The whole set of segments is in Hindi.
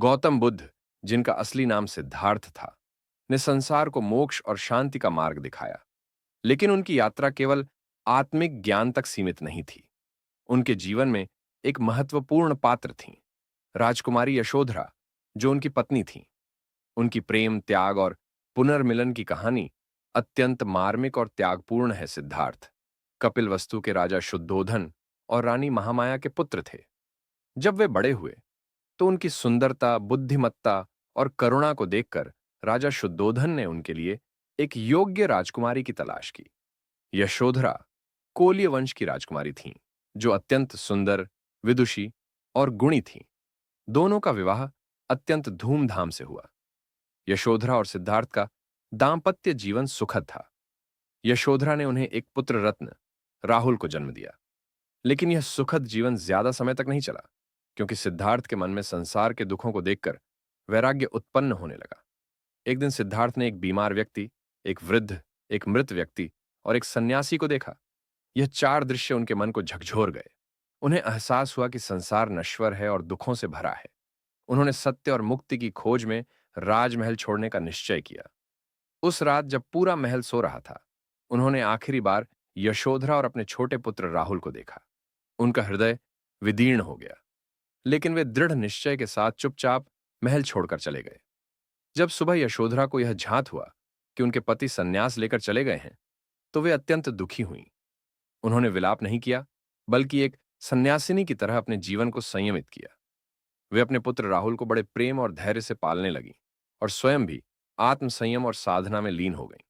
गौतम बुद्ध, जिनका असली नाम सिद्धार्थ था, ने संसार को मोक्ष और शांति का मार्ग दिखाया। लेकिन उनकी यात्रा केवल आत्मिक ज्ञान तक सीमित नहीं थी। उनके जीवन में एक महत्वपूर्ण पात्र थीं, राजकुमारी यशोधरा, जो उनकी पत्नी थीं। उनकी प्रेम, त्याग और पुनर्मिलन की कहानी अत्यंत मार्मिक और त्यागपूर्ण है। सिद्धार्थ कपिलवस्तु के राजा शुद्धोधन और रानी महामाया के पुत्र थे। जब वे बड़े हुए तो उनकी सुंदरता, बुद्धिमत्ता और करुणा को देखकर राजा शुद्धोधन ने उनके लिए एक योग्य राजकुमारी की तलाश की। यशोधरा कोल्य वंश की राजकुमारी थीं, जो अत्यंत सुंदर, विदुषी और गुणी थीं। दोनों का विवाह अत्यंत धूमधाम से हुआ। यशोधरा और सिद्धार्थ का दांपत्य जीवन सुखद था। यशोधरा ने उन्हें एक पुत्र रत्न राहुल को जन्म दिया। लेकिन यह सुखद जीवन ज्यादा समय तक नहीं चला, क्योंकि सिद्धार्थ के मन में संसार के दुखों को देखकर वैराग्य उत्पन्न होने लगा। एक दिन सिद्धार्थ ने एक बीमार व्यक्ति, एक वृद्ध, एक मृत व्यक्ति और एक सन्यासी को देखा। यह चार दृश्य उनके मन को झकझोर गए। उन्हें एहसास हुआ कि संसार नश्वर है और दुखों से भरा है। उन्होंने सत्य और मुक्ति की खोज में राजमहल छोड़ने का निश्चय किया। उस रात जब पूरा महल सो रहा था, उन्होंने आखिरी बार यशोधरा और अपने छोटे पुत्र राहुल को देखा। उनका हृदय विदीर्ण हो गया, लेकिन वे दृढ़ निश्चय के साथ चुपचाप महल छोड़कर चले गए। जब सुबह यशोधरा को यह झांत हुआ कि उनके पति संन्यास लेकर चले गए हैं, तो वे अत्यंत दुखी हुईं। उन्होंने विलाप नहीं किया, बल्कि एक सन्यासिनी की तरह अपने जीवन को संयमित किया। वे अपने पुत्र राहुल को बड़े प्रेम और धैर्य से पालने लगीं और स्वयं भी आत्म संयम और साधना में लीन हो गईं।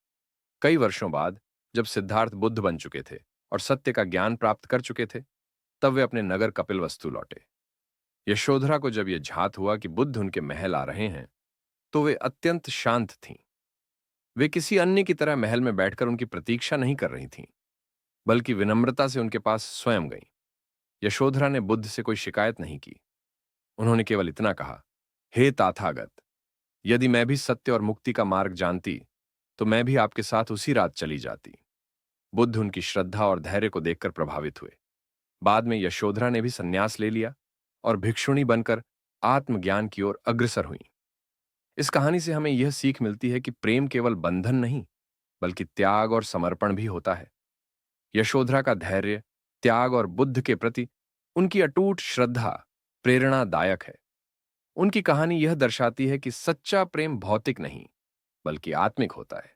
कई वर्षों बाद जब सिद्धार्थ बुद्ध बन चुके थे और सत्य का ज्ञान प्राप्त कर चुके थे, तब वे अपने नगर कपिलवस्तु लौटे। यशोधरा को जब यह झात हुआ कि बुद्ध उनके महल आ रहे हैं, तो वे अत्यंत शांत थीं। वे किसी अन्य की तरह महल में बैठकर उनकी प्रतीक्षा नहीं कर रही थीं, बल्कि विनम्रता से उनके पास स्वयं गईं। यशोधरा ने बुद्ध से कोई शिकायत नहीं की। उन्होंने केवल इतना कहा, हे ताथागत, यदि मैं भी सत्य और मुक्ति का मार्ग जानती, तो मैं भी आपके साथ उसी रात चली जाती। बुद्ध उनकी श्रद्धा और धैर्य को देखकर प्रभावित हुए। बाद में यशोधरा ने भी संन्यास ले लिया और भिक्षुणी बनकर आत्मज्ञान की ओर अग्रसर हुईं। इस कहानी से हमें यह सीख मिलती है कि प्रेम केवल बंधन नहीं, बल्कि त्याग और समर्पण भी होता है। यशोधरा का धैर्य, त्याग और बुद्ध के प्रति उनकी अटूट श्रद्धा प्रेरणादायक है। उनकी कहानी यह दर्शाती है कि सच्चा प्रेम भौतिक नहीं, बल्कि आत्मिक होता है।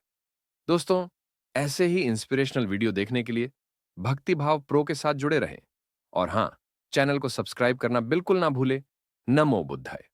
दोस्तों, ऐसे ही इंस्पिरेशनल वीडियो देखने के लिए भक्ति भाव प्रो के साथ जुड़े रहें और हां, चैनल को सब्सक्राइब करना बिल्कुल ना भूलें। नमो बुद्धाय।